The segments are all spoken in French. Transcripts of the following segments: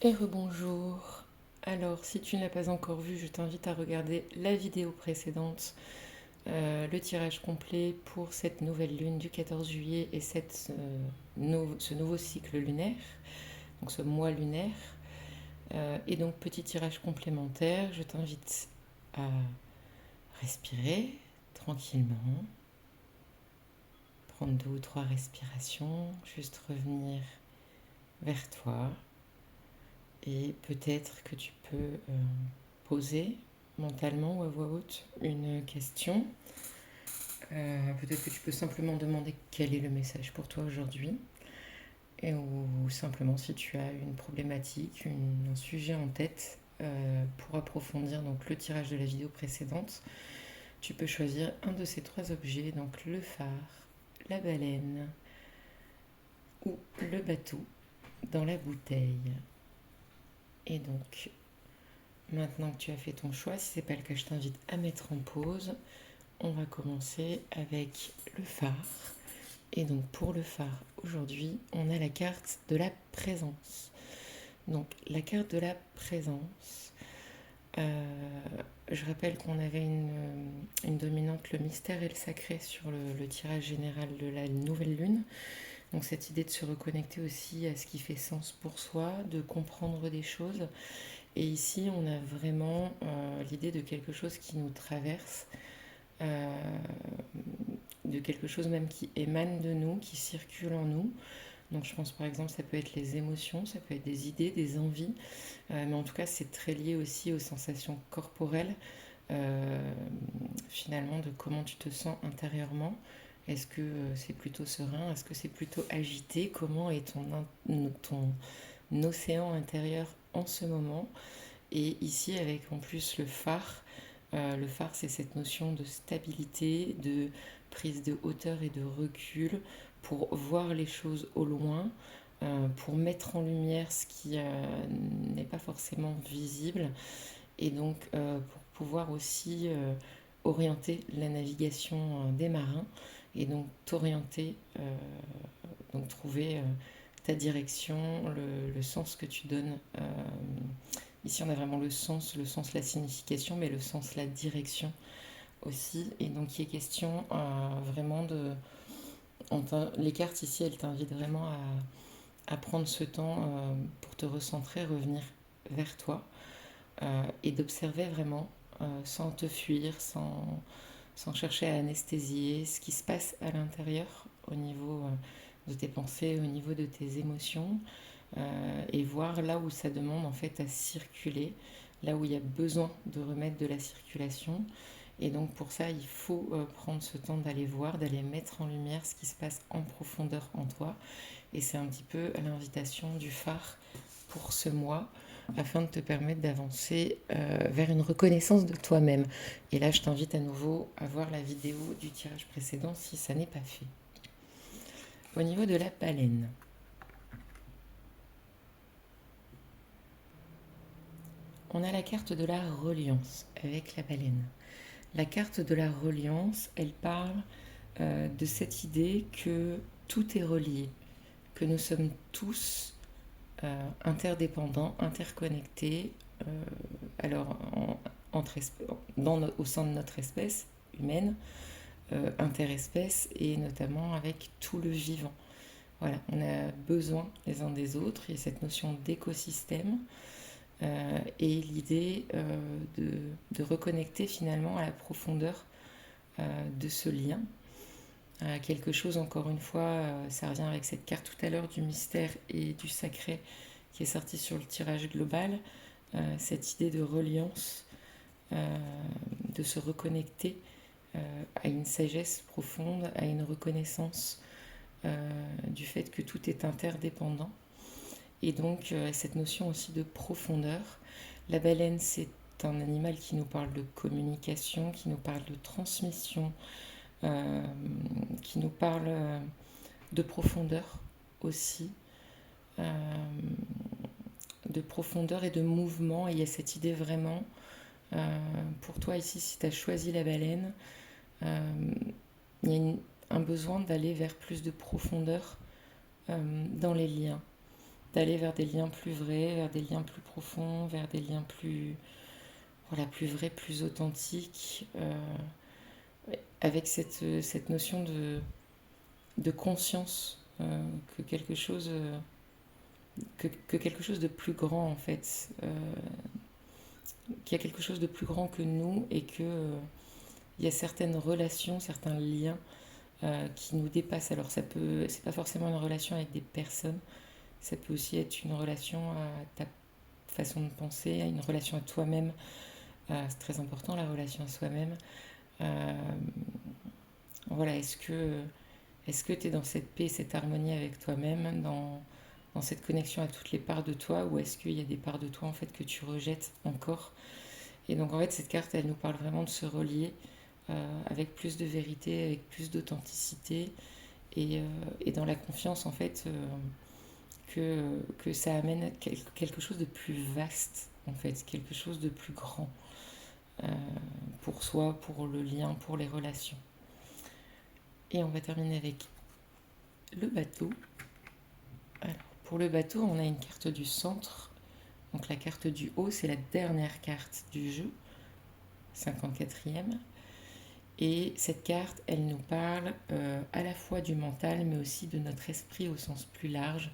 Et rebonjour. Alors, si tu ne l'as pas encore vu, je t'invite à regarder la vidéo précédente, le tirage complet pour cette nouvelle lune du 14 juillet et ce nouveau cycle lunaire, donc ce mois lunaire. Et donc, petit tirage complémentaire, je t'invite à respirer tranquillement, prendre 2 ou 3 respirations, juste revenir vers toi. Et peut-être que tu peux poser mentalement ou à voix haute une question. Peut-être que tu peux simplement demander quel est le message pour toi aujourd'hui. Ou simplement si tu as une problématique, un sujet en tête pour approfondir donc, le tirage de la vidéo précédente. Tu peux choisir un de ces 3 objets, donc le phare, la baleine ou le bateau dans la bouteille. Et donc maintenant que tu as fait ton choix, si ce n'est pas le cas, je t'invite à mettre en pause. On va commencer avec le phare. Et donc pour le phare, aujourd'hui, on a la carte de la présence. Donc la carte de la présence, je rappelle qu'on avait une dominante, le mystère et le sacré sur le tirage général de la nouvelle lune. Donc cette idée de se reconnecter aussi à ce qui fait sens pour soi, de comprendre des choses. Et ici, on a vraiment l'idée de quelque chose qui nous traverse, euh, de quelque chose même qui émane de nous, qui circule en nous. Donc je pense par exemple, ça peut être les émotions, ça peut être des idées, des envies, mais en tout cas, c'est très lié aussi aux sensations corporelles, euh, finalement, de comment tu te sens intérieurement. Est-ce que c'est plutôt serein? Est-ce que c'est plutôt agité? Comment est ton océan intérieur en ce moment? Et ici, avec en plus le phare, c'est cette notion de stabilité, de prise de hauteur et de recul pour voir les choses au loin, pour mettre en lumière ce qui n'est pas forcément visible, et donc pour pouvoir aussi orienter la navigation des marins, et donc t'orienter, donc trouver ta direction, le sens que tu donnes. Ici, on a vraiment le sens, la signification, mais le sens, la direction aussi. Et donc, il est question vraiment de. Les cartes ici, elles t'invitent vraiment à prendre ce temps pour te recentrer, revenir vers toi et d'observer vraiment sans te fuir, sans chercher à anesthésier ce qui se passe à l'intérieur au niveau de tes pensées, au niveau de tes émotions, et voir là où ça demande en fait à circuler, là où il y a besoin de remettre de la circulation. Et donc pour ça, il faut prendre ce temps d'aller voir, d'aller mettre en lumière ce qui se passe en profondeur en toi. Et c'est un petit peu l'invitation du phare pour ce mois, afin de te permettre d'avancer vers une reconnaissance de toi-même. Et là, je t'invite à nouveau à voir la vidéo du tirage précédent si ça n'est pas fait. Au niveau de la baleine, on a la carte de la reliance avec la baleine. La carte de la reliance, elle parle de cette idée que tout est relié, que nous sommes tous interdépendants, interconnectés, euh, alors entre au sein de notre espèce humaine, interespèce et notamment avec tout le vivant. Voilà, on a besoin les uns des autres, il y a cette notion d'écosystème et l'idée de reconnecter finalement à la profondeur de ce lien. Quelque chose, encore une fois, ça revient avec cette carte tout à l'heure du mystère et du sacré qui est sortie sur le tirage global, cette idée de reliance, de se reconnecter à une sagesse profonde, à une reconnaissance du fait que tout est interdépendant. Et donc cette notion aussi de profondeur. La baleine, c'est un animal qui nous parle de communication, qui nous parle de transmission, euh, qui nous parle de profondeur aussi, euh, de profondeur et de mouvement. Et il y a cette idée vraiment, pour toi ici, si tu as choisi la baleine, euh, il y a un besoin d'aller vers plus de profondeur dans les liens. d'aller vers des liens plus vrais, vers des liens plus profonds, vers des liens plus, voilà, plus vrais, plus authentiques, avec cette notion de conscience que quelque chose, que quelque chose de plus grand en fait, qu'il y a quelque chose de plus grand que nous et que il y a certaines relations, certains liens qui nous dépassent. Alors c'est pas forcément une relation avec des personnes, ça peut aussi être une relation à ta façon de penser, à une relation à toi-même. C'est très important la relation à soi-même. Euh, voilà, est-ce que tu es dans cette paix, cette harmonie avec toi-même, dans cette connexion à toutes les parts de toi, ou est-ce qu'il y a des parts de toi en fait que tu rejettes encore? Et donc en fait cette carte elle nous parle vraiment de se relier avec plus de vérité, avec plus d'authenticité et dans la confiance en fait que ça amène quelque chose de plus vaste en fait, quelque chose de plus grand euh, pour soi, pour le lien, pour les relations. Et on va terminer avec le bateau. Alors, pour le bateau, on a une carte du centre. Donc la carte du haut, c'est la dernière carte du jeu, 54e. Et cette carte, elle nous parle à la fois du mental, mais aussi de notre esprit au sens plus large,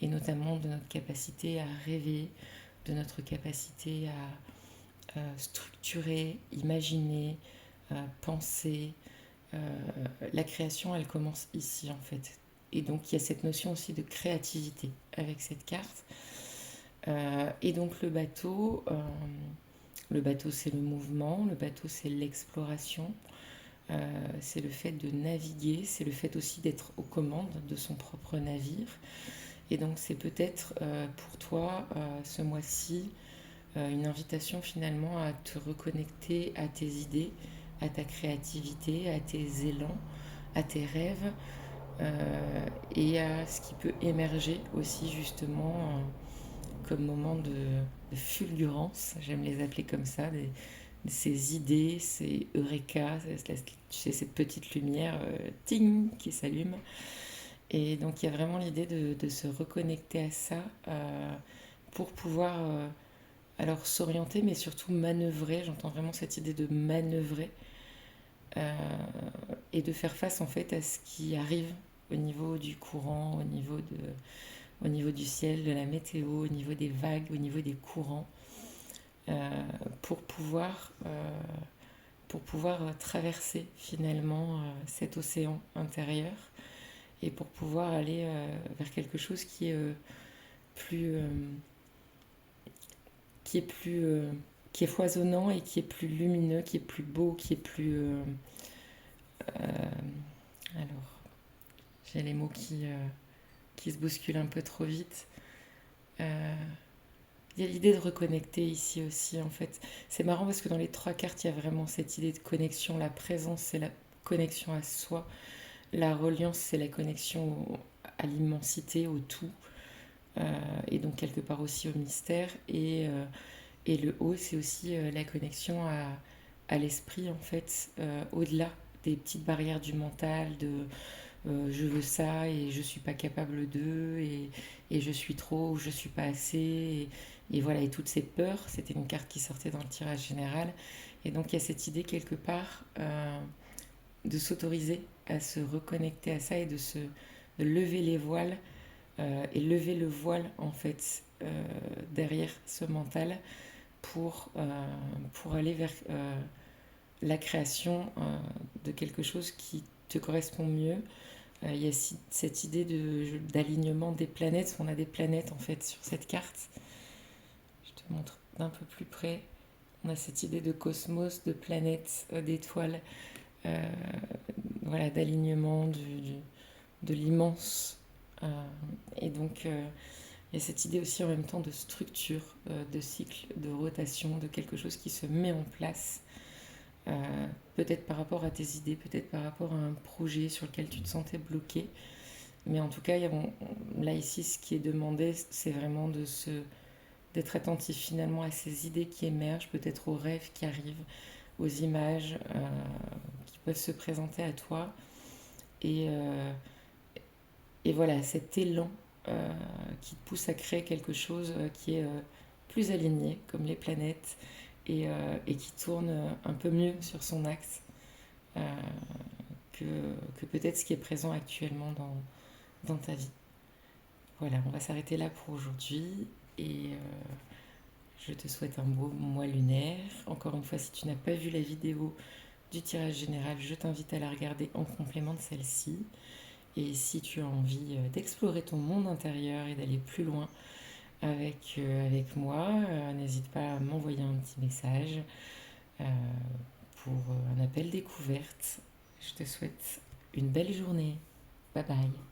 et notamment de notre capacité à rêver, de notre capacité à structurer, imaginer, penser. La création, elle commence ici en fait. Et donc il y a cette notion aussi de créativité avec cette carte. Et donc le bateau c'est le mouvement, le bateau c'est l'exploration, c'est le fait de naviguer, c'est le fait aussi d'être aux commandes de son propre navire. Et donc c'est peut-être pour toi ce mois-ci une invitation finalement à te reconnecter à tes idées, à ta créativité, à tes élans, à tes rêves et à ce qui peut émerger aussi justement comme moment de fulgurance, j'aime les appeler comme ça, ces idées, ces eureka, tu sais, cette petite lumière ting qui s'allume. Et donc il y a vraiment l'idée de se reconnecter à ça pour pouvoir alors s'orienter, mais surtout manœuvrer. J'entends vraiment cette idée de manœuvrer euh, et de faire face en fait à ce qui arrive au niveau du courant, au niveau du ciel, de la météo, au niveau des vagues, au niveau des courants, euh, pour pouvoir, euh, pour pouvoir traverser finalement cet océan intérieur et pour pouvoir aller vers quelque chose plus, euh, qui est plus, qui est foisonnant et qui est plus lumineux, qui est plus beau, qui est plus, alors, j'ai les mots qui se bousculent un peu trop vite. Euh, Il y a l'idée de reconnecter ici aussi, en fait. C'est marrant parce que dans les trois cartes, il y a vraiment cette idée de connexion. La présence, c'est la connexion à soi. La reliance, c'est la connexion à l'immensité, au tout. Et donc, quelque part aussi au mystère. Et le haut, c'est aussi la connexion à l'esprit, en fait, au-delà des petites barrières du mental, de je veux ça et je suis pas capable de, et je suis trop ou je suis pas assez, et voilà, et toutes ces peurs, c'était une carte qui sortait dans le tirage général. Et donc il y a cette idée quelque part de s'autoriser à se reconnecter à ça et de lever les voiles et lever le voile en fait derrière ce mental pour aller vers la création de quelque chose qui te correspond mieux. Il y a cette idée d'alignement des planètes. On a des planètes en fait sur cette carte. Je te montre d'un peu plus près. On a cette idée de cosmos, de planètes, d'étoiles, euh, voilà, d'alignement de l'immense. Euh, et donc, il y a cette idée aussi en même temps de structure, de cycle, de rotation, de quelque chose qui se met en place. Peut-être par rapport à tes idées, peut-être par rapport à un projet sur lequel tu te sentais bloqué. Mais en tout cas, là ici, ce qui est demandé, c'est vraiment d'être attentif finalement à ces idées qui émergent, peut-être aux rêves qui arrivent, aux images qui peuvent se présenter à toi. Et, euh, et voilà, cet élan qui te pousse à créer quelque chose qui est plus aligné, comme les planètes, et qui tourne un peu mieux sur son axe euh, que, que peut-être ce qui est présent actuellement dans ta vie. Voilà, on va s'arrêter là pour aujourd'hui et je te souhaite un beau mois lunaire. Encore une fois, si tu n'as pas vu la vidéo du tirage général, je t'invite à la regarder en complément de celle-ci. Et si tu as envie d'explorer ton monde intérieur et d'aller plus loin avec moi, n'hésite pas à m'envoyer un petit message euh, pour un appel découverte. Je te souhaite une belle journée. Bye bye.